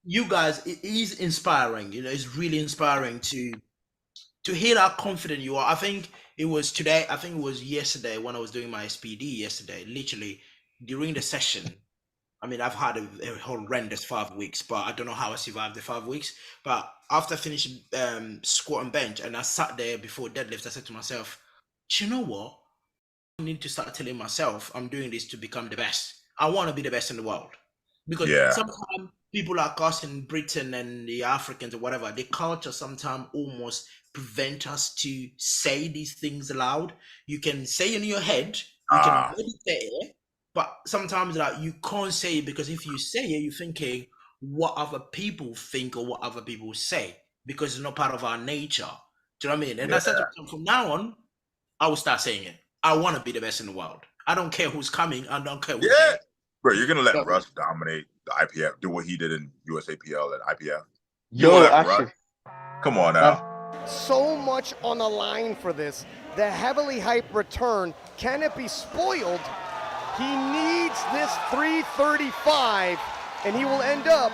you guys, it is inspiring. It's really inspiring to hear how confident you are. I think it was today. I think it was yesterday when I was doing my SPD yesterday. Literally during the session. I mean, I've had a horrendous 5 weeks, but I don't know how I survived the 5 weeks. But after finishing squat and bench, and I sat there before deadlift, I said to myself, "Do you know what? I need to start telling myself I'm doing this to become the best. I want to be the best in the world." Because Yeah. sometimes people like us in Britain and the Africans or whatever, the culture sometimes almost prevent us to say these things aloud. You can say in your head, you can Ah, meditate it, but sometimes like you can't say it because if you say it, you're thinking what other people think or what other people say because it's not part of our nature. Do you know what I mean? And yeah, I said from now on, I will start saying it. I want to be the best in the world. I don't care who's coming. I don't care who's yeah. there. Bro, you're gonna let So, Russ dominate the IPF, do what he did in USAPL and IPF. Do Yo, whatever, actually, Russ. Come on now. So much on the line for this. The heavily hyped return. Can it be spoiled? He needs this 335, and he will end up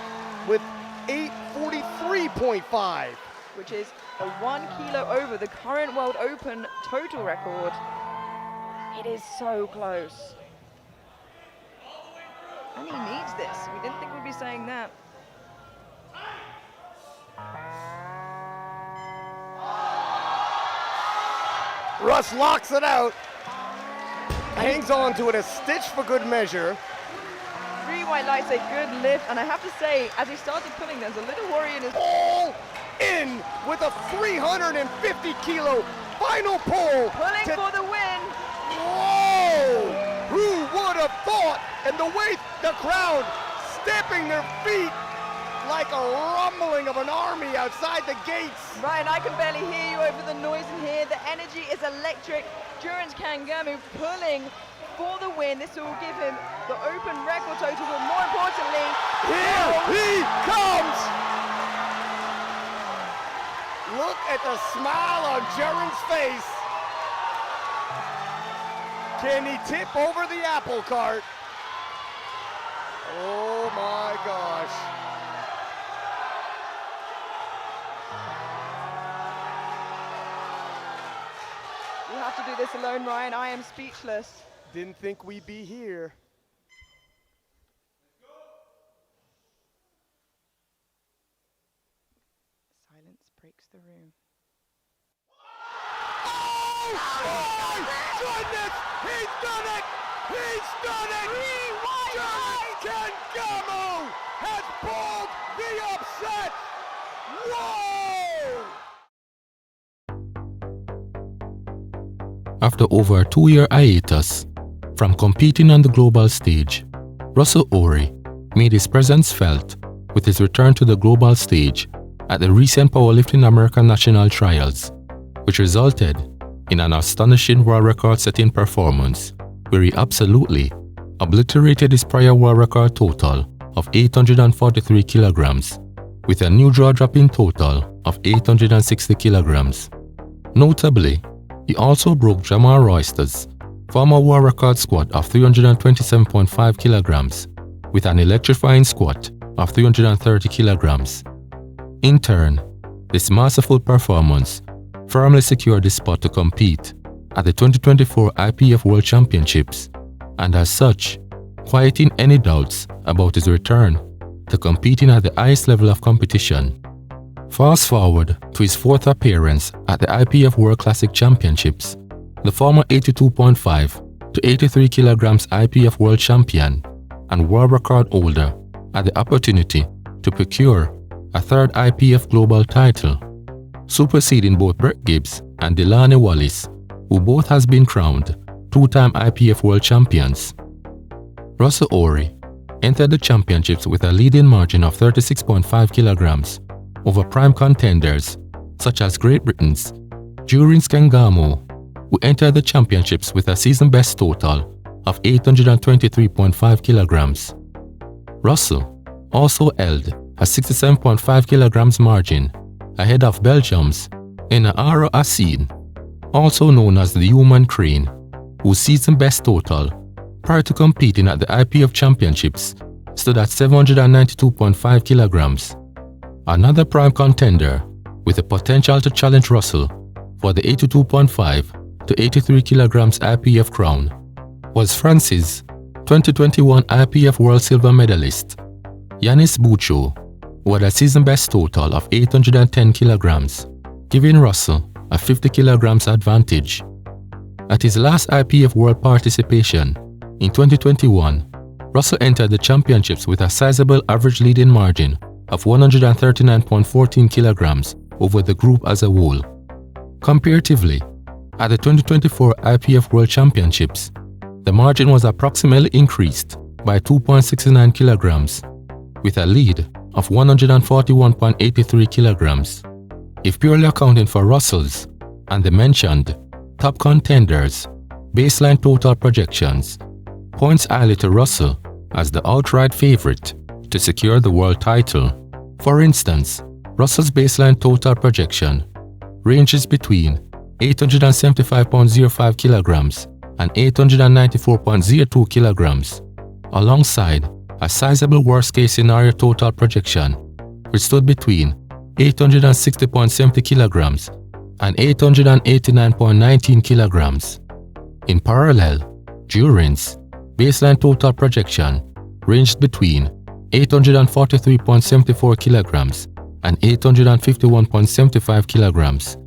with 843.5. Which is a 1 kilo over the current World Open total record. It is so close. And he needs this. We didn't think we'd be saying that. Russ locks it out. Hangs on to it, a stitch for good measure. 3 white lights, a good lift. And I have to say, as he started pulling, there's a little worry in his... All in with a 350 kilo final pull. Pulling for the win. Whoa! Who would have thought? And the way the crowd stamping their feet like a rumbling of an army outside the gates. Ryan, I can barely hear you over the noise in here. The energy is electric. Jurins Kengamu pulling for the win. This will give him the open record total, but more importantly, here he comes! Look at the smile on Jurins' face. Can he tip over the apple cart? Oh my gosh. You have to do this alone, Ryan. I am speechless. Didn't think we'd be here. Silence breaks the room. Oh my goodness! He's done it! He's done it! Jurins Kengamu has pulled the upset! Whoa! After over a 2-year hiatus from competing on the global stage, Russel Orhii made his presence felt with his return to the global stage at the recent Powerlifting American National Trials, which resulted in an astonishing world record-setting performance where he absolutely obliterated his prior world record total of 843 kilograms with a new jaw-dropping total of 860 kilograms. Notably, he also broke Jamal Royster's former world record squat of 327.5 kilograms with an electrifying squat of 330 kilograms. In turn, this masterful performance firmly secured his spot to compete at the 2024 IPF World Championships, and as such, quieting any doubts about his return to competing at the highest level of competition. Fast forward to his 4th appearance at the IPF World Classic Championships, the former 82.5 to 83 kilograms IPF World Champion and world record holder had the opportunity to procure a 3rd IPF Global title, superseding both Brett Gibbs and Delaney Wallace, who both has been crowned 2-time IPF World Champions. Russel Orhii entered the championships with a leading margin of 36.5 kilograms over prime contenders such as Great Britain's Jurins Kengamu, who entered the championships with a season best total of 823.5 kilograms. Russel also held a 67.5 kilograms margin ahead of Belgium's Enahoro Asein, also known as the Human Crane, whose season best total prior to competing at the IPF Championships stood at 792.5 kilograms. Another prime contender with the potential to challenge Russell for the 82.5 to 83 kilograms IPF crown was France's 2021 IPF World Silver medalist, Yanis Boucho, who had a season best total of 810 kilograms, giving Russell a 50 kilograms advantage. At his last IPF World participation in 2021, Russell entered the championships with a sizable average leading margin of 139.14 kilograms over the group as a whole. Comparatively, at the 2024 IPF World Championships, the margin was approximately increased by 2.69 kilograms, with a lead of 141.83 kilograms. If purely accounting for Russell's and the mentioned top contenders' baseline total projections, points highlight to Russell as the outright favorite to secure the world title. For instance, Russell's baseline total projection ranges between 875.05 kilograms and 894.02 kilograms, alongside a sizable worst-case scenario total projection, which stood between 860.70 kilograms and 889.19 kilograms. In parallel, Jurins' baseline total projection ranged between 843.74 kilograms and 851.75 kilograms.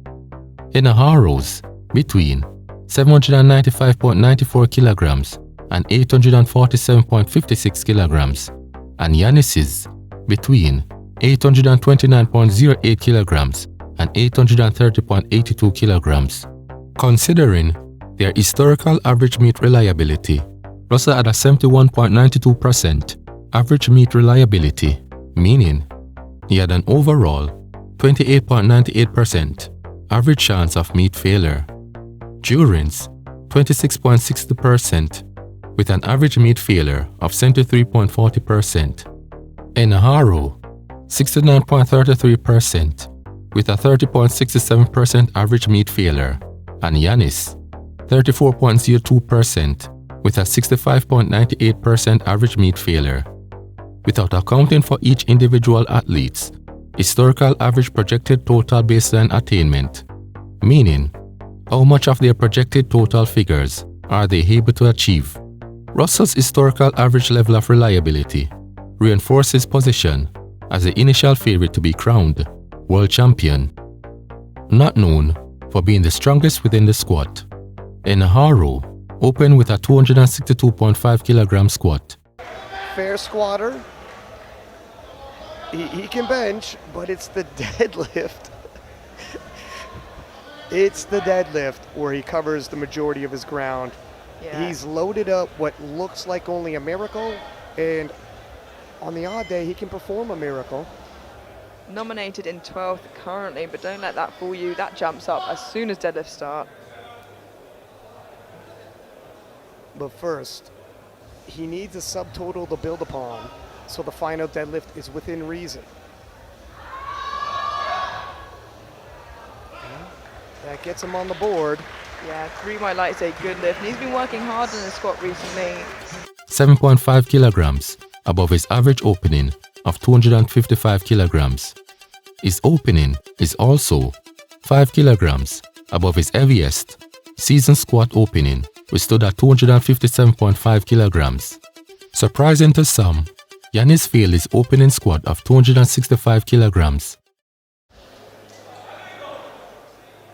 Enahoro's between 795.94 kilograms and 847.56 kilograms, and Yanis's between 829.08 kilograms and 830.82 kilograms. Considering their historical average meet reliability, Russell had a 71.92% average meet reliability, meaning he had an overall 28.98% average chance of meet failure. Jurins 26.60% with an average meet failure of 73.40%. Enahoro 69.33% with a 30.67% average meet failure, and Yanis 34.02% with a 65.98% average meet failure. Without accounting for each individual athlete's historical average projected total baseline attainment, meaning how much of their projected total figures are they able to achieve. Russell's historical average level of reliability reinforces his position as the initial favorite to be crowned world champion. Not known for being the strongest within the squat, Enahoro opened with a 262.5 kilogram squat. Fair squatter. He can bench, but it's the deadlift. It's the deadlift where he covers the majority of his ground. Yeah. He's loaded up what looks like only a miracle, and on the odd day, he can perform a miracle. Nominated in 12th currently, but don't let that fool you. That jumps up as soon as deadlifts start. But first, he needs a subtotal to build upon, so the final deadlift is within reason. That gets him on the board. Yeah, 3 white lights, a good lift. And he's been working hard in the squat recently. 7.5 kilograms above his average opening of 255 kilograms. His opening is also 5 kilograms above his heaviest season squat opening, which stood at 257.5 kilograms. Surprising to some, Yanis failed his opening squat of 265 kilograms.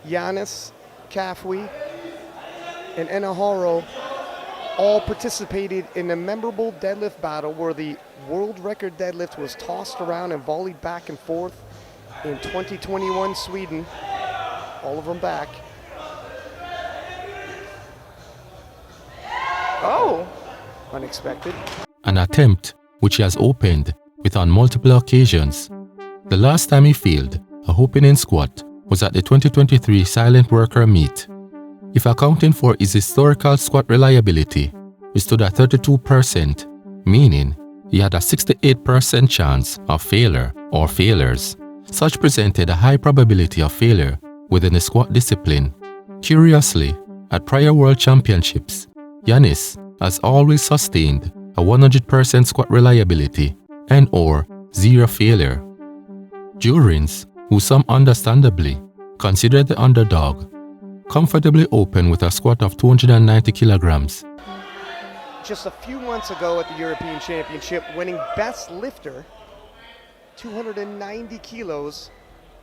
Yanis, Kafui, and Enahoro all participated in a memorable deadlift battle where the world record deadlift was tossed around and volleyed back and forth in 2021 Sweden. All of them back. Oh! Unexpected. An attempt which he has opened with on multiple occasions. The last time he failed a opening squat was at the 2023 Silent Worker Meet. If accounting for his historical squat reliability, which stood at 32%, meaning he had a 68% chance of failure or failures. Such presented a high probability of failure within the squat discipline. Curiously, at prior World Championships, Yanis has always sustained a 100% squat reliability and or zero failure. Jurins, who some understandably consider the underdog, comfortably opened with a squat of 290 kilograms. Just a few months ago at the European Championship, winning best lifter, 290 kilos.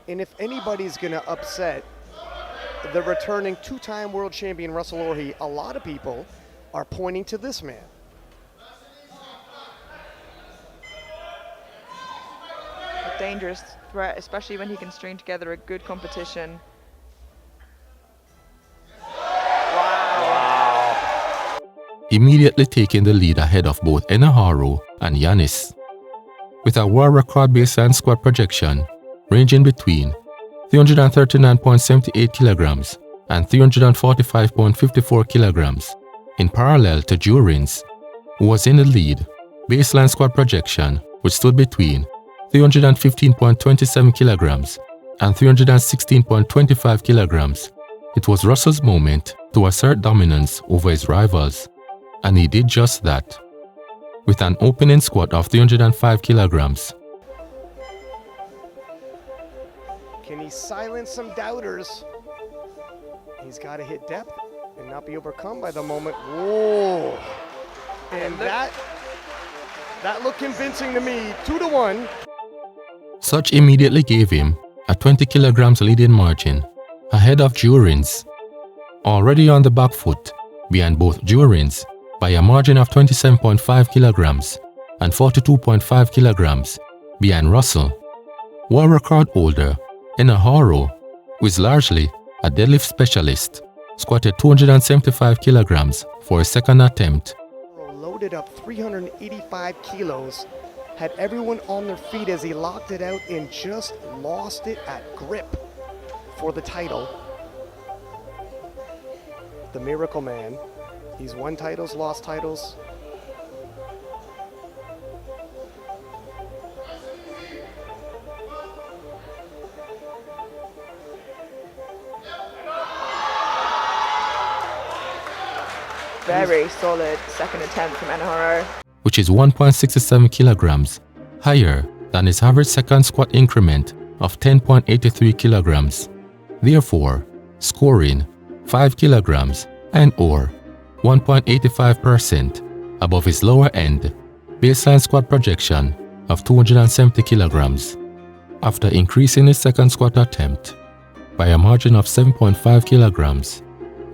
And if anybody's going to upset the returning two-time world champion Russel Orhii, a lot of people are pointing to this man. A dangerous threat, especially when he can string together a good competition. Immediately taking the lead ahead of both Enahoro and Jurins. With a world record baseline squat projection ranging between 339.78 kilograms and 345.54 kilograms, in parallel to Jurins, who was in the lead, baseline squat projection which stood between 315.27 kilograms and 316.25 kilograms. It was Russell's moment to assert dominance over his rivals, and he did just that, with an opening squat of 305 kilograms. Can he silence some doubters? He's got to hit depth and not be overcome by the moment. Whoa! And that looked convincing to me. 2-1. Such immediately gave him a 20 kilograms leading margin ahead of Jurins, already on the back foot behind both Jurins by a margin of 27.5 kilograms and 42.5 kilograms behind Russell. World record holder Enahoro, who is largely a deadlift specialist, squatted 275 kilograms for his second attempt. Loaded up 385 kilos, had everyone on their feet as he locked it out and just lost it at grip for the title. The Miracle Man. He's won titles, lost titles. Very solid second attempt from Enahoro. Which is 1.67 kilograms higher than his average second squat increment of 10.83 kilograms, therefore scoring 5 kilograms and or 1.85% above his lower end baseline squat projection of 270 kilograms. After increasing his second squat attempt by a margin of 7.5 kilograms,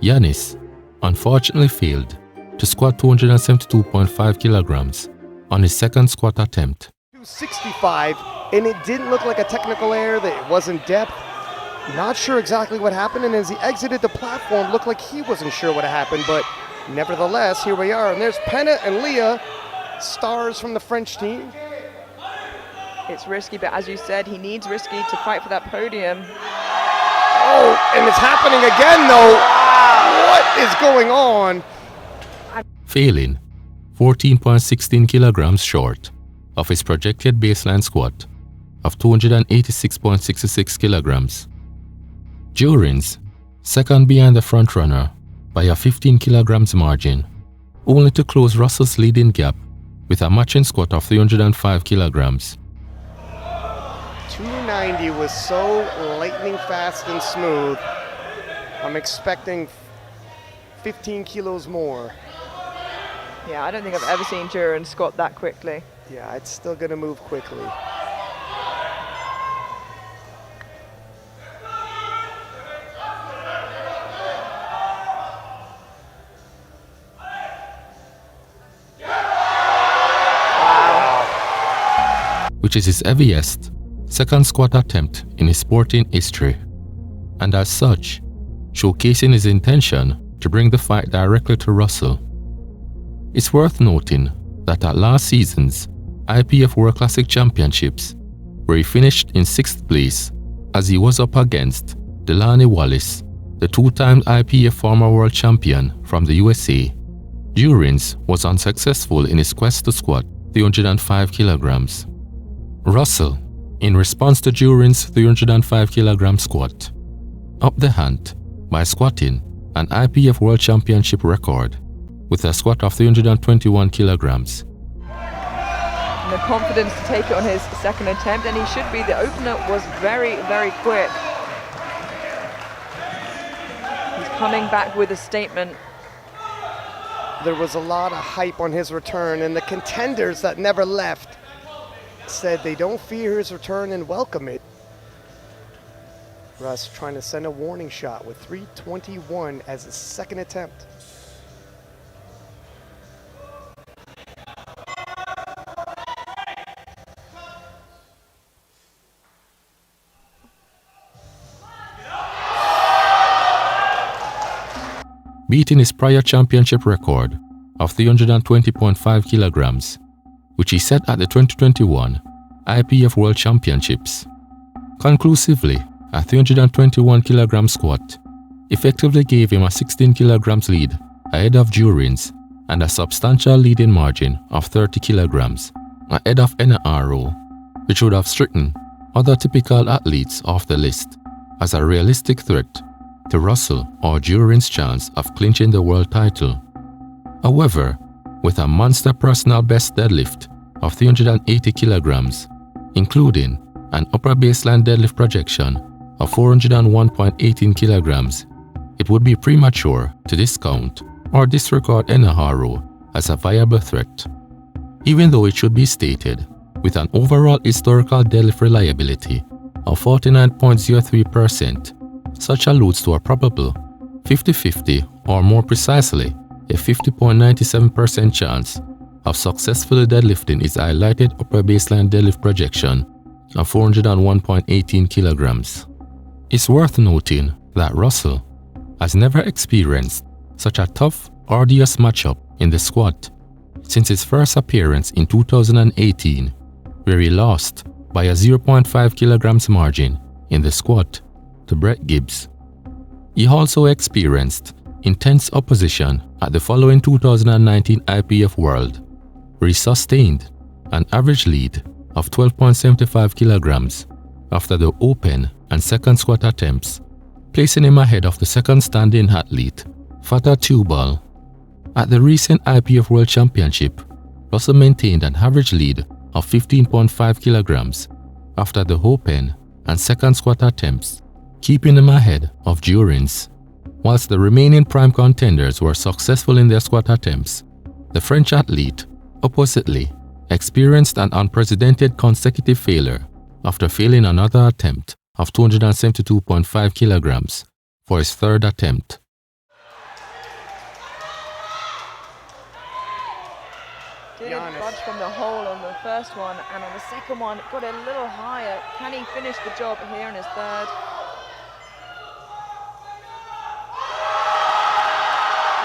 Jurins unfortunately failed to squat 272.5 kilograms on his second squat attempt. 265, and it didn't look like a technical error, that it wasn't depth. Not sure exactly what happened, and as he exited the platform, looked like he wasn't sure what happened, but nevertheless, here we are. And there's Penna and Leah, stars from the French team. It's risky, but as you said, he needs risky to fight for that podium. Oh, and it's happening again, though. What is going on? Failing 14.16 kilograms short of his projected baseline squat of 286.66 kilograms. Jurins, second behind the frontrunner by a 15 kilograms margin, only to close Russell's leading gap with a matching squat of 305 kilograms. 290 was so lightning fast and smooth. I'm expecting 15 kilos more. Yeah, I don't think I've ever seen Jurins squat that quickly. Yeah, it's still gonna move quickly. Which is his heaviest second squat attempt in his sporting history, and as such, showcasing his intention to bring the fight directly to Russell. It's worth noting that at last season's IPF World Classic Championships, where he finished in 6th place as he was up against Delaney Wallace, the two-time IPF former world champion from the USA, Jurins was unsuccessful in his quest to squat 305 kilograms. Russell, in response to Jurins' 305 kilogram squat, upped the ante by squatting an IPF World Championship record with a squat of 321 kilograms and the confidence to take it on his second attempt, and he should be. The opener was very, very quick. He's coming back with a statement. There was a lot of hype on his return, and the contenders that never left said they don't fear his return and welcome it. Russ trying to send a warning shot with 3:21 as his second attempt. Beating his prior championship record of 320.5 kilograms, which he set at the 2021 IPF World Championships. Conclusively, a 321 kilogram squat effectively gave him a 16 kilograms lead ahead of Jurins and a substantial leading margin of 30 kilograms ahead of Enahoro, which would have stricken other typical athletes off the list as a realistic threat to Russel or Jurins' chance of clinching the world title. However, with a monster personal best deadlift of 380 kilograms, including an upper baseline deadlift projection of 401.18 kilograms, it would be premature to discount or disregard Enahoro as a viable threat. Even though it should be stated, with an overall historical deadlift reliability of 49.03%, such alludes to a probable 50-50 or more precisely a 50.97% chance of successfully deadlifting his highlighted upper baseline deadlift projection of 401.18 kilograms. It's worth noting that Russel has never experienced such a tough, arduous matchup in the squat since his first appearance in 2018, where he lost by a 0.5 kilograms margin in the squat to Brett Gibbs. He also experienced intense opposition at the following 2019 IPF World, where he sustained an average lead of 12.75 kilograms after the open and second squat attempts, placing him ahead of the second standing athlete, Fatah Tubal. At the recent IPF World Championship, Russel maintained an average lead of 15.5 kilograms after the open and second squat attempts, keeping him ahead of Jurins. Whilst the remaining prime contenders were successful in their squat attempts, the French athlete, oppositely, experienced an unprecedented consecutive failure after failing another attempt of 272.5 kilograms for his third attempt. Didn't budge from the hole on the first one, and on the second one got a little higher. Can he finish the job here in his third?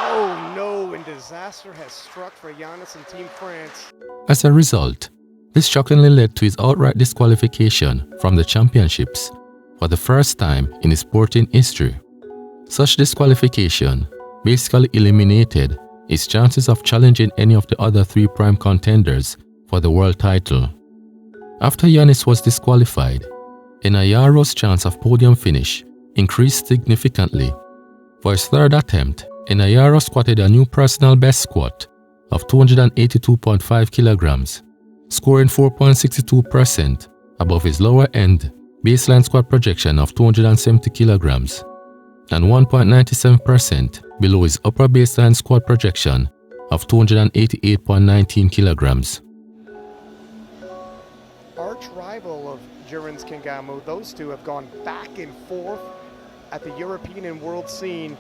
Oh no, and disaster has struck for Jurins and Team France. As a result, this shockingly led to his outright disqualification from the championships for the first time in his sporting history. Such disqualification basically eliminated his chances of challenging any of the other three prime contenders for the world title. After Jurins was disqualified, Enahoro's chance of podium finish increased significantly. For his third attempt, Enahoro squatted a new personal best squat of 282.5 kilograms, scoring 4.62% above his lower end baseline squat projection of 270 kilograms and 1.97% below his upper baseline squat projection of 288.19 kilograms. Arch rival of Jurins Kengamu, those two have gone back and forth at the European and world scene.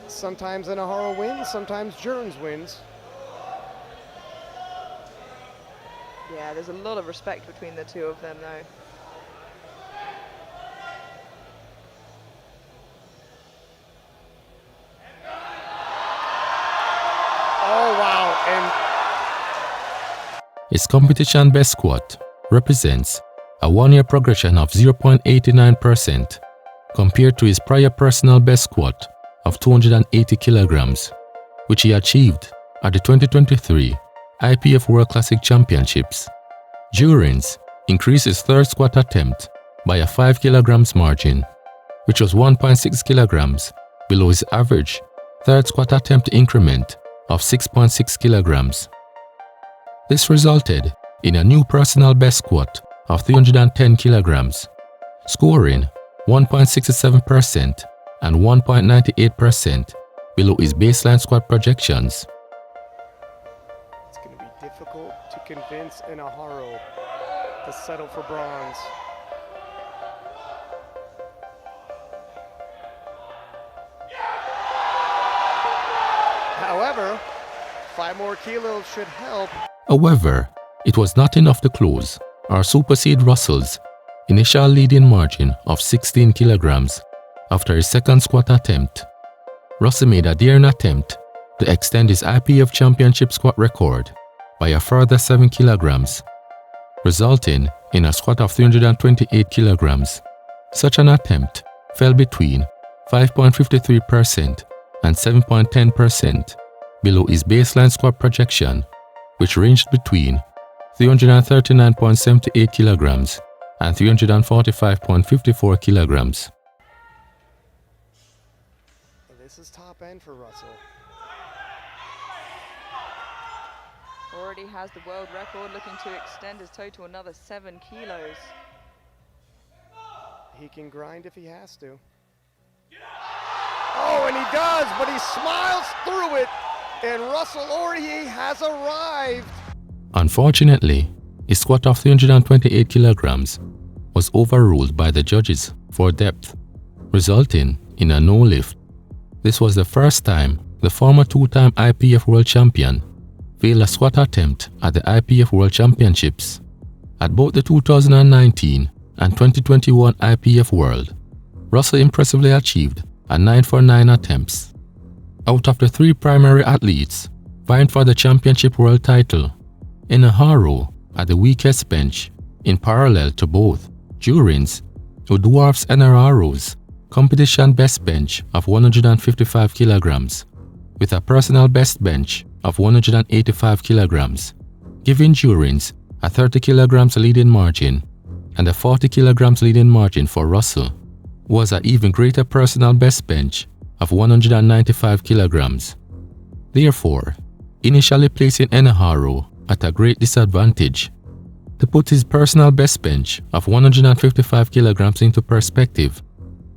Sometimes Enahoro wins, sometimes Jurins wins. Yeah, there's a lot of respect between the two of them though. Oh wow, and his competition best squat represents a one-year progression of 0.89% compared to his prior personal best squat of 280 kilograms, which he achieved at the 2023 IPF World Classic Championships. Jurins increased his third squat attempt by a 5 kilograms margin, which was 1.6 kilograms below his average third squat attempt increment of 6.6 kilograms. This resulted in a new personal best squat of 310 kilograms, scoring 1.67% and 1.98% below his baseline squat projections. It's going to be difficult to convince Enahoro to settle for bronze. However, 5 more kilos should help. However, it was not enough to close or supersede Russell's initial leading margin of 16 kilograms after his second squat attempt. Russell made a daring attempt to extend his IPF Championship squat record by a further 7 kilograms, resulting in a squat of 328 kilograms. Such an attempt fell between 5.53% and 7.10% below his baseline squat projection, which ranged between 339.78 kilograms and 345.54 kilograms. This is top end for Russell. Already has the world record, looking to extend his total another 7 kilos. He can grind if he has to. Oh, and he does, but he smiles through it, and Russel Orhii has arrived. Unfortunately, his squat of 328 kilograms was overruled by the judges for depth, resulting in a no lift. This was the first time the former 2-time IPF World Champion failed a squat attempt at the IPF World Championships. At both the 2019 and 2021 IPF World, Russell impressively achieved a 9 for 9 attempts. Out of the 3 primary athletes vying for the championship world title, Enahoro at the weakest bench in parallel to both Jurins, who dwarfs Enahoro's competition best bench of 155 kilograms, with a personal best bench of 185 kilograms, giving Jurins a 30 kilograms leading margin and a 40 kilograms leading margin for Russell, who was an even greater personal best bench of 195 kilograms. Therefore, initially placing Enahoro at a great disadvantage. To put his personal best bench of 155 kilograms into perspective,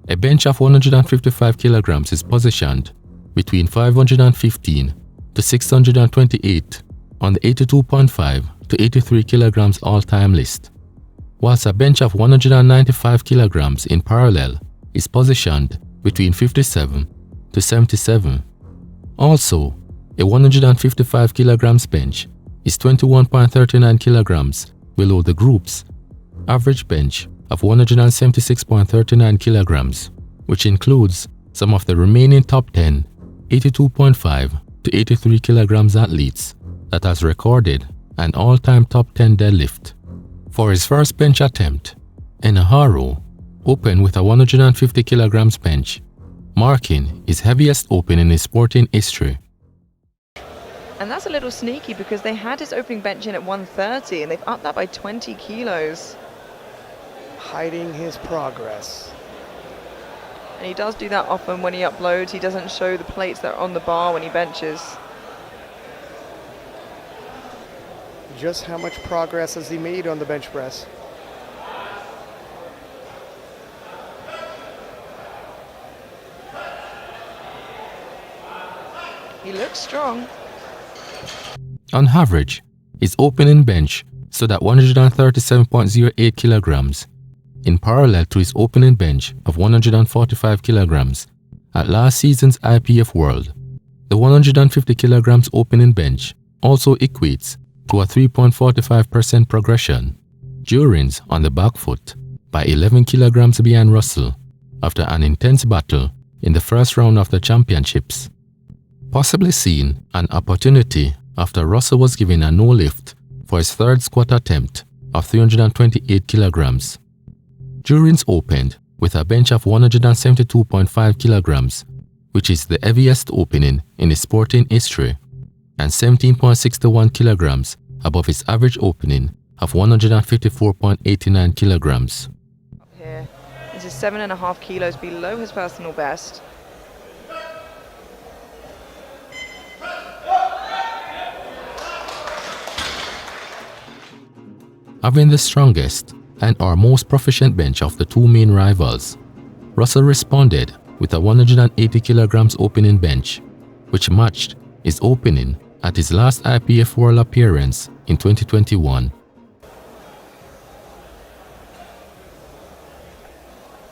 a bench of 155 kilograms is positioned between 515 to 628 on the 82.5 to 83 kilograms all-time list, whilst a bench of 195 kilograms in parallel is positioned between 57 to 77. Also, a 155 kilograms bench is 21.39 kilograms below the group's average bench of 176.39 kilograms, which includes some of the remaining top 10 82.5 to 83 kilograms athletes that has recorded an all-time top 10 deadlift. For his first bench attempt, Enahoro opened with a 150 kilograms bench, marking his heaviest open in his sporting history. And that's a little sneaky because they had his opening bench in at 130 and they've upped that by 20 kilos. Hiding his progress. And he does do that often when he uploads. He doesn't show the plates that are on the bar when he benches. Just how much progress has he made on the bench press? He looks strong. On average, his opening bench stood at 137.08 kilograms, in parallel to his opening bench of 145 kilograms at last season's IPF World. The 150 kilograms opening bench also equates to a 3.45% progression. Jurins on the back foot by 11 kilograms behind Russell after an intense battle in the first round of the championships. Possibly seen an opportunity after Russell was given a no lift for his third squat attempt of 328 kilograms. Jurins opened with a bench of 172.5 kilograms, which is the heaviest opening in his sporting history, and 17.61 kilograms above his average opening of 154.89 kilograms. Up here, this is 7.5 kilos below his personal best. having the strongest and our most proficient bench of the two main rivals. Russel responded with a 180 kilograms opening bench, which matched his opening at his last IPF World appearance in 2021.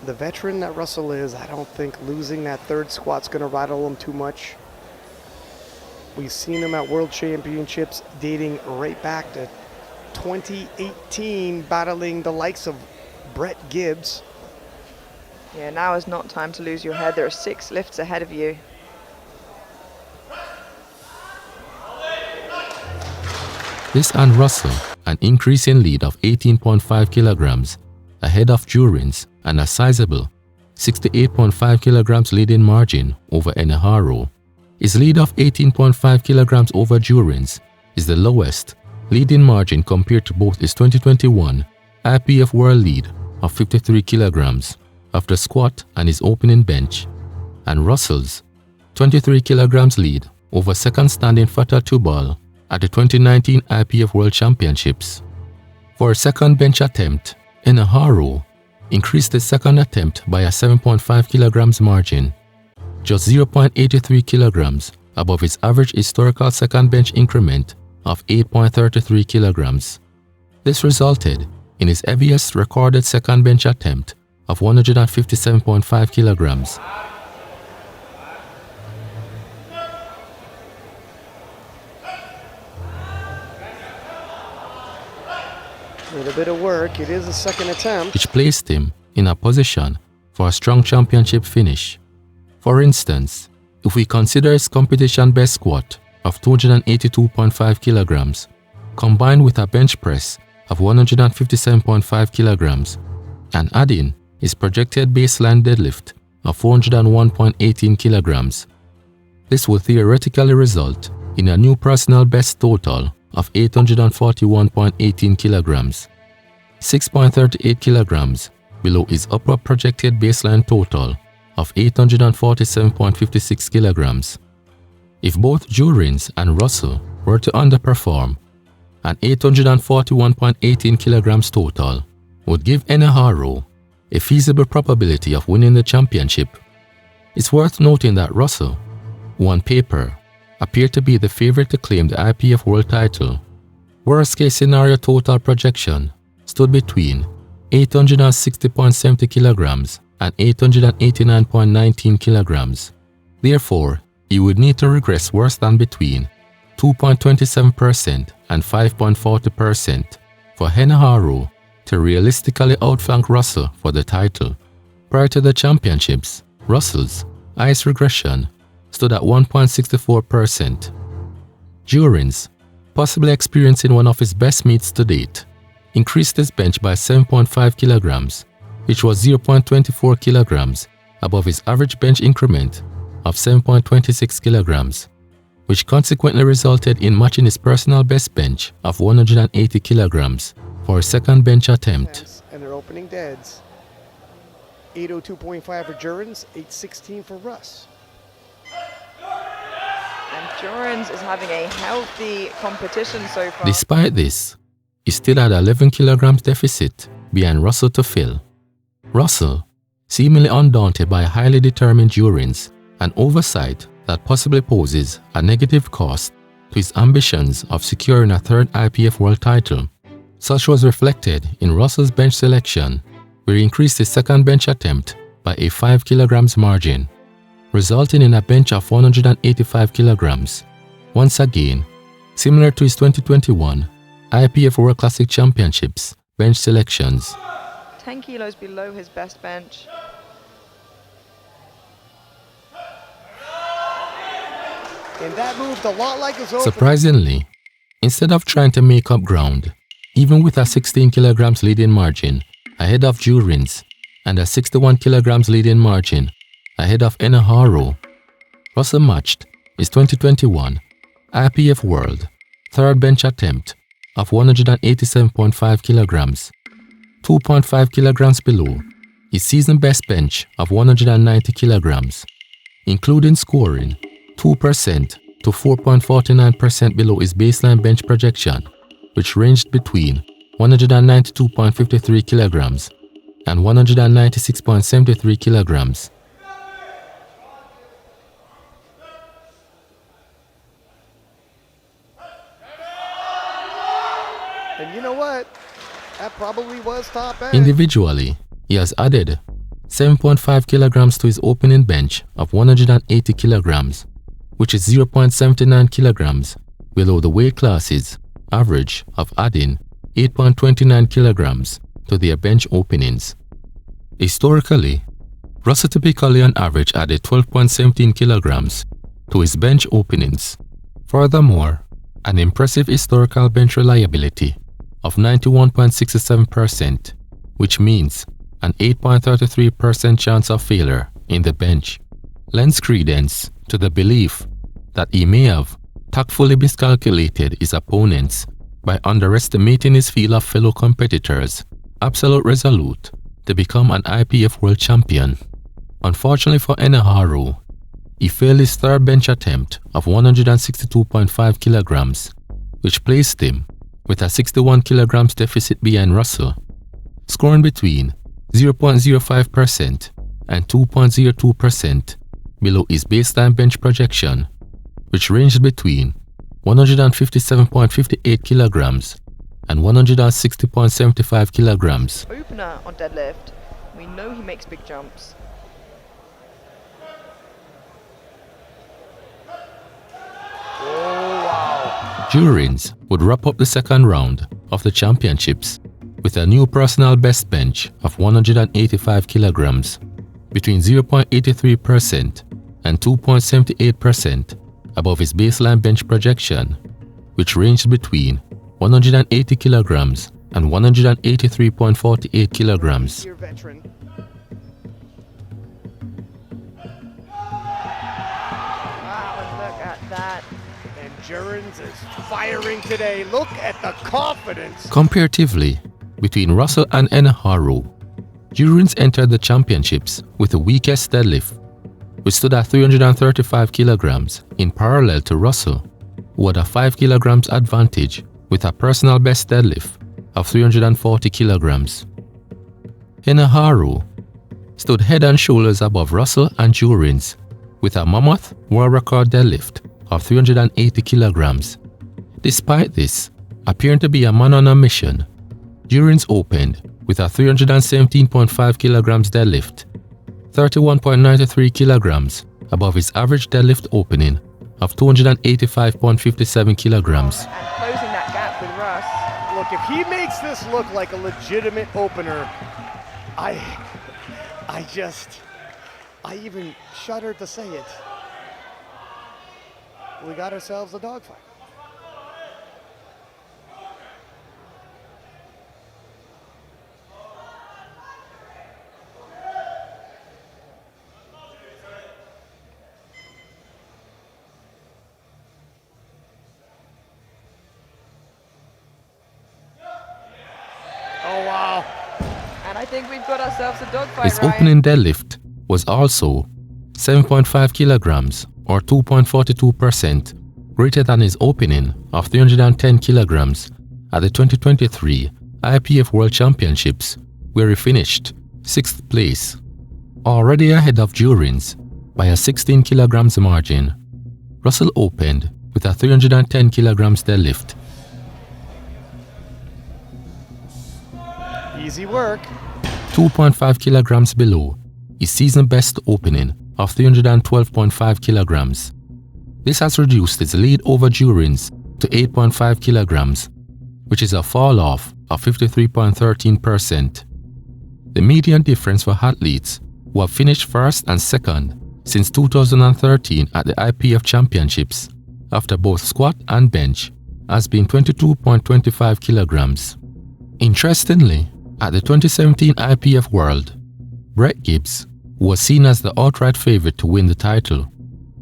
The veteran that Russel is, I don't think losing that third squat's going to rattle him too much. We've seen him at World Championships dating right back to 2018, battling the likes of Brett Gibbs. Yeah, now is not time to lose your head. There are 6 lifts ahead of you. This earned Russel an increasing lead of 18.5 kilograms ahead of Jurins and a sizable 68.5 kilograms leading margin over Enahoro. His lead of 18.5 kilograms over Jurins is the lowest leading margin compared to both his 2021 IPF World lead of 53 kilograms of the squat and his opening bench, and Russel's 23 kilograms lead over second standing Fatah Tubal at the 2019 IPF World Championships. For a second bench attempt, Enahoro increased his second attempt by a 7.5 kilograms margin, just 0.83 kilograms above his average historical second bench increment of 8.33 kilograms. This resulted in his heaviest recorded second bench attempt of 157.5 kilograms. A little bit of work, it is a second attempt. Which placed him in a position for a strong championship finish. For instance, if we consider his competition best squat of 282.5 kilograms, combined with a bench press of 157.5 kilograms, and adding his projected baseline deadlift of 401.18 kilograms, this will theoretically result in a new personal best total of 841.18 kilograms, 6.38 kilograms below his upper projected baseline total of 847.56 kilograms. If both Jurins and Russel were to underperform, an 841.18 kilograms total would give Enahoro a feasible probability of winning the championship. It's worth noting that Russel, who on paper appeared to be the favorite to claim the IPF World title, worst case scenario total projection stood between 860.70 kilograms and 889.19 kilograms. Therefore, he would need to regress worse than between 2.27% and 5.40% for Enahoro to realistically outflank Russel for the title. Prior to the championships, Russel's highest regression stood at 1.64%. Jurins, possibly experiencing one of his best meets to date, increased his bench by 7.5 kilograms, which was 0.24 kilograms above his average bench increment of 7.26 kilograms, which consequently resulted in matching his personal best bench of 180 kilograms for a second bench attempt. And they're opening deads. 802.5 for Jurins, 816 for Russ. And Jurins is having a healthy competition so far. Despite this, he still had 11 kilograms deficit behind Russel to fill. Russel, seemingly undaunted by a highly determined Jurins, an oversight that possibly poses a negative cost to his ambitions of securing a third IPF World title. Such was reflected in Russel's bench selection, where he increased his second bench attempt by a 5 kilograms margin, resulting in a bench of 185 kilograms. Once again, similar to his 2021 IPF World Classic Championships bench selections. 10 kilos below his best bench. And that moved a lot like his opening. Surprisingly, instead of trying to make up ground, even with a 16 kilograms leading margin ahead of Jurins and a 61 kilograms leading margin ahead of Enahoro, Russel matched his 2021 IPF World third bench attempt of 187.5 kilograms, 2.5 kilograms below his season best bench of 190 kilograms, including scoring 2% to 4.49% below his baseline bench projection, which ranged between 192.53 kilograms and 196.73 kilograms. And you know what? That probably was top end. Individually, he has added 7.5 kilograms to his opening bench of 180 kilograms, which is 0.79 kilograms below the weight classes average of adding 8.29 kilograms to their bench openings. Historically, Russell typically on average added 12.17 kilograms to his bench openings. Furthermore, an impressive historical bench reliability of 91.67%, which means an 8.33% chance of failure in the bench, lends credence to the belief that he may have tactfully miscalculated his opponents by underestimating his field of fellow competitors, absolute resolute to become an IPF World Champion. Unfortunately for Enahoro, he failed his third bench attempt of 162.5 kilograms, which placed him with a 61 kilograms deficit behind Russell, scoring between 0.05% and 2.02% below his baseline bench projection, which ranged between 157.58 kilograms and 160.75 kilograms. Opener on deadlift. We know he makes big jumps. Oh, wow. Jurins would wrap up the second round of the championships with a new personal best bench of 185 kilograms, between 0.83% and 2.78% above his baseline bench projection, which ranged between 180 kilograms and 183.48 kilograms. Your veteran. Wow, and look at that. And Jurins is firing today. Look at the confidence. Comparatively, between Russell and Enahoro, Jurins entered the championships with the weakest deadlift, which stood at 335 kilograms in parallel to Russell, who had a 5 kilograms advantage with a personal best deadlift of 340 kilograms. Enahoro stood head and shoulders above Russell and Jurins with a mammoth world record deadlift of 380 kilograms. Despite this, appearing to be a man on a mission, Jurins opened with a 317.5 kilograms deadlift, 31.93 kilograms above his average deadlift opening of 285.57 kilograms. And closing that gap with Russ. Look, if he makes this look like a legitimate opener, I even shudder to say it. We got ourselves a dogfight. Oh, wow. And I think we've got ourselves a dogfight, His Ryan. opening deadlift was also 7.5 kilograms or 2.42% greater than his opening of 310 kilograms at the 2023 IPF World Championships, where he finished 6th place, already ahead of Jurins by a 16 kilograms margin. Russell opened with a 310 kilograms deadlift. Easy work. 2.5 kilograms below his season best opening of 312.5 kilograms. This has reduced his lead over Jurins to 8.5 kilograms, which is a fall off of 53.13%. The median difference for athletes who have finished first and second since 2013 at the IPF Championships after both squat and bench has been 22.25 kilograms. Interestingly, at the 2017 IPF World, Brett Gibbs, who was seen as the outright favorite to win the title,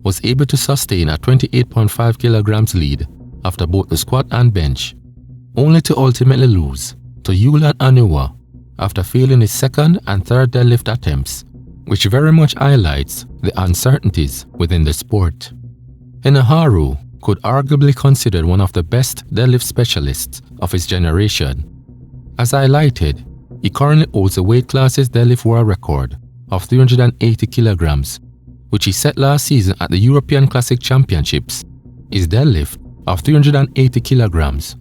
was able to sustain a 28.5 kilograms lead after both the squat and bench, only to ultimately lose to Yulan Anuwa after failing his second and third deadlift attempts, which very much highlights the uncertainties within the sport. Enahoro could arguably considered one of the best deadlift specialists of his generation, As highlighted, he currently holds the weight class's deadlift world record of 380 kilograms, which he set last season at the European Classic Championships. His deadlift of 380 kilograms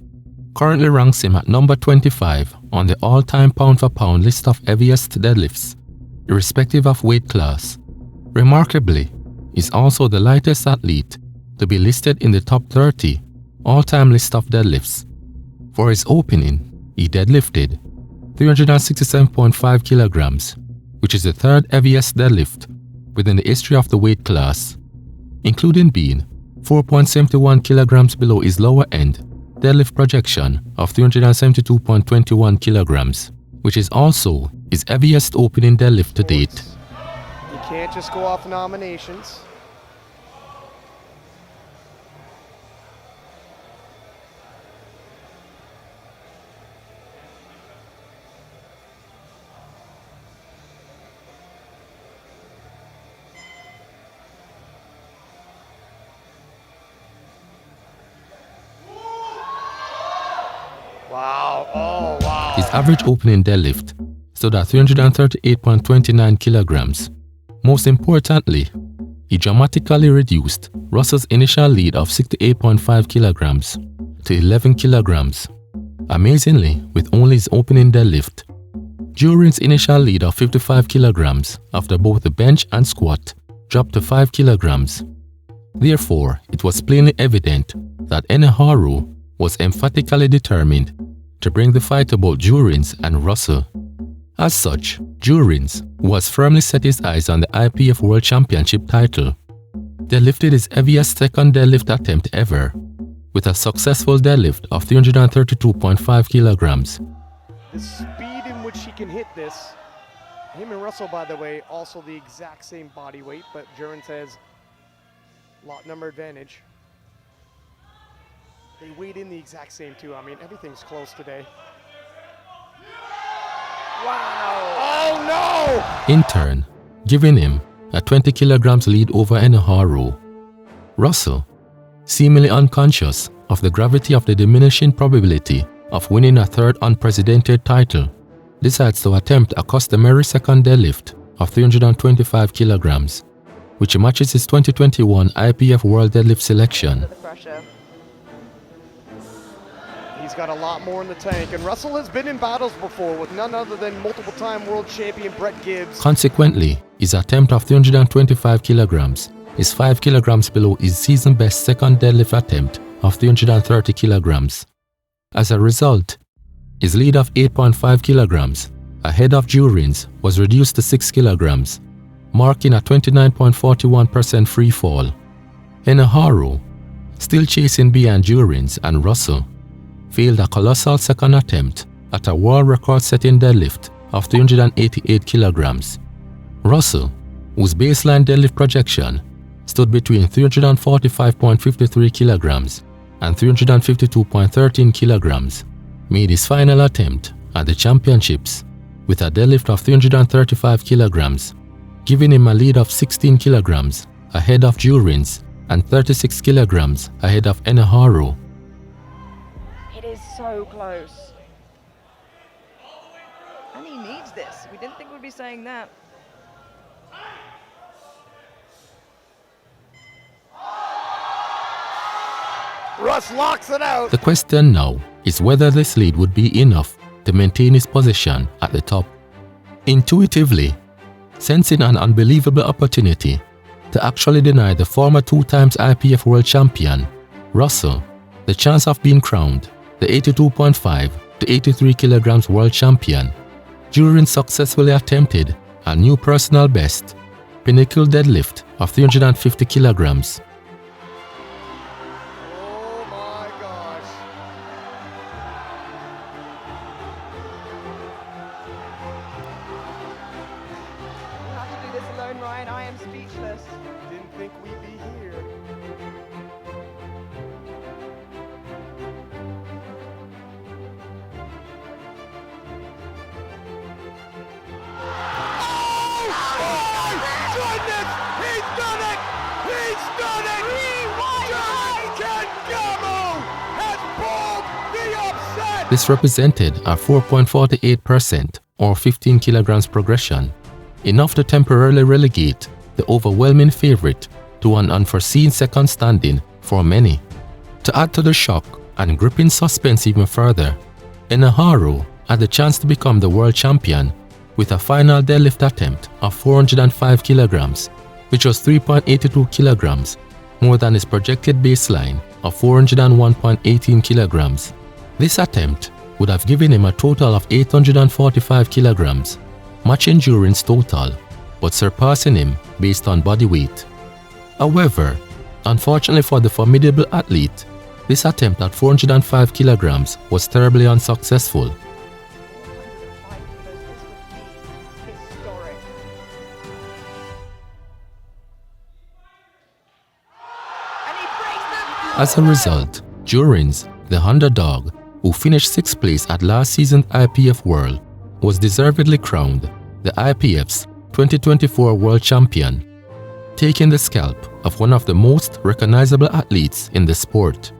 currently ranks him at number 25 on the all-time pound-for-pound list of heaviest deadlifts, irrespective of weight class. Remarkably, he's also the lightest athlete to be listed in the top 30 all-time list of deadlifts. For his opening, he deadlifted 367.5 kilograms, which is the third heaviest deadlift within the history of the weight class, including being 4.71 kilograms below his lower end deadlift projection of 372.21 kilograms, which is also his heaviest opening deadlift to date. You can't just go off nominations. Wow, oh wow. His average opening deadlift stood at 338.29 kilograms. Most importantly, he dramatically reduced Russell's initial lead of 68.5 kilograms to 11 kilograms. Amazingly, with only his opening deadlift, Jurins' initial lead of 55 kilograms after both the bench and squat dropped to 5 kilograms. Therefore, it was plainly evident that Enahoro was emphatically determined to bring the fight to both Jurins and Russell. As such, Jurins, who has firmly set his eyes on the IPF World Championship title, deadlifted his heaviest second deadlift attempt ever, with a successful deadlift of 332.5 kilograms. The speed in which he can hit this. Him and Russell, by the way, also the exact same body weight, but Jurins has lot number advantage. They weighed in the exact same too. I mean, everything's close today. Wow! Oh no! In turn, giving him a 20 kilograms lead over Enahoro. Russell, seemingly unconscious of the gravity of the diminishing probability of winning a third unprecedented title, decides to attempt a customary second deadlift of 325 kilograms, which matches his 2021 IPF World Deadlift selection. He's got a lot more in the tank, and Russell has been in battles before with none other than multiple-time world champion Brett Gibbs. Consequently, his attempt of 325 kilograms is 5 kilograms below his season-best second deadlift attempt of 330 kilograms. As a result, his lead of 8.5 kilograms ahead of Jurins was reduced to 6 kilograms, marking a 29.41% free fall. Enahoro, still chasing behind Jurins and Russell, failed a colossal second attempt at a world record-setting deadlift of 388 kilograms. Russell, whose baseline deadlift projection stood between 345.53 kilograms and 352.13 kilograms, made his final attempt at the championships with a deadlift of 335 kilograms, giving him a lead of 16 kilograms ahead of Jurins and 36 kilograms ahead of Enahoro. It is so close. And he needs this. We didn't think we'd be saying that. Russ locks it out. The question now is whether this lead would be enough to maintain his position at the top. Intuitively, sensing an unbelievable opportunity to actually deny the former 2 times IPF World Champion, Russell, the chance of being crowned the 82.5 to 83 kilograms World Champion, Jurins successfully attempted a new personal best, pinnacle deadlift of 350 kilograms. Oh my gosh. We'll have to do this alone, Ryan. I am speechless. Didn't think we'd be here. He's done it! He's done it! Jurins Kengamu has pulled the upset! This represented a 4.48% or 15 kilograms progression, enough to temporarily relegate the overwhelming favorite to an unforeseen second standing for many. To add to the shock and gripping suspense even further, Enahoro had the chance to become the world champion with a final deadlift attempt of 405 kilograms, which was 3.82 kilograms more than his projected baseline of 401.18 kilograms. This attempt would have given him a total of 845 kilograms, matching Jurins' total, but surpassing him based on body weight. However, unfortunately for the formidable athlete, this attempt at 405 kilograms was terribly unsuccessful. As a result, Jurins, the underdog, who finished 6th place at last season's IPF World, was deservedly crowned the IPF's 2024 World Champion, taking the scalp of one of the most recognizable athletes in the sport.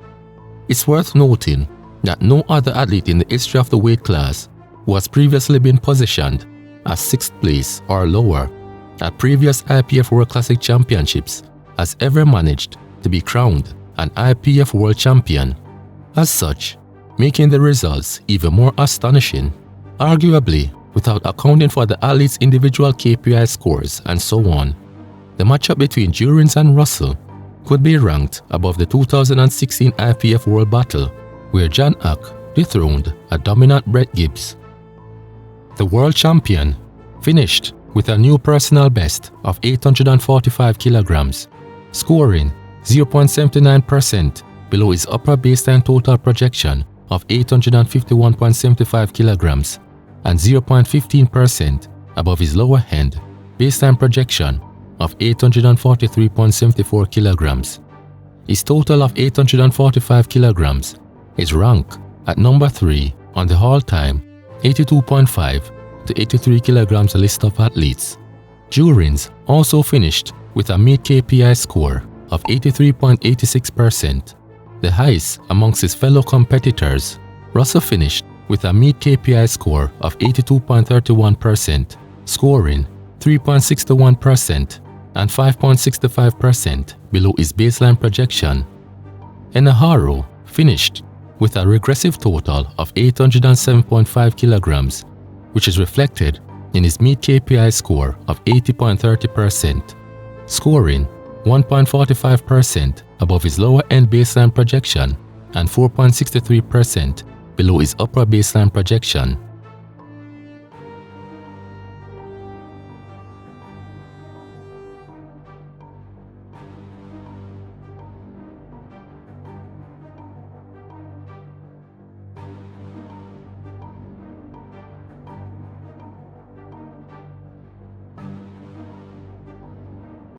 It's worth noting that no other athlete in the history of the weight class who has previously been positioned as 6th place or lower at previous IPF World Classic Championships has ever managed to be crowned an IPF World Champion, as such, making the results even more astonishing. Arguably, without accounting for the athlete's individual KPI scores and so on, the matchup between Jurins and Russell could be ranked above the 2016 IPF World Battle, where Jan Ack dethroned a dominant Brett Gibbs. The world champion finished with a new personal best of 845 kilograms, scoring 0.79% below his upper baseline total projection of 851.75 kilograms and 0.15% above his lower end baseline projection of 843.74 kilograms. His total of 845 kilograms is ranked at number 3 on the all-time 82.5 to 83 kilograms list of athletes. Jurins also finished with a meet KPI score of 83.86%, the highest amongst his fellow competitors. Russell finished with a meet KPI score of 82.31%, scoring 3.61% and 5.65% below his baseline projection. Enahoro finished with a regressive total of 807.5 kilograms, which is reflected in his meet KPI score of 80.30%, scoring 1.45% above his lower end baseline projection and 4.63% below his upper baseline projection.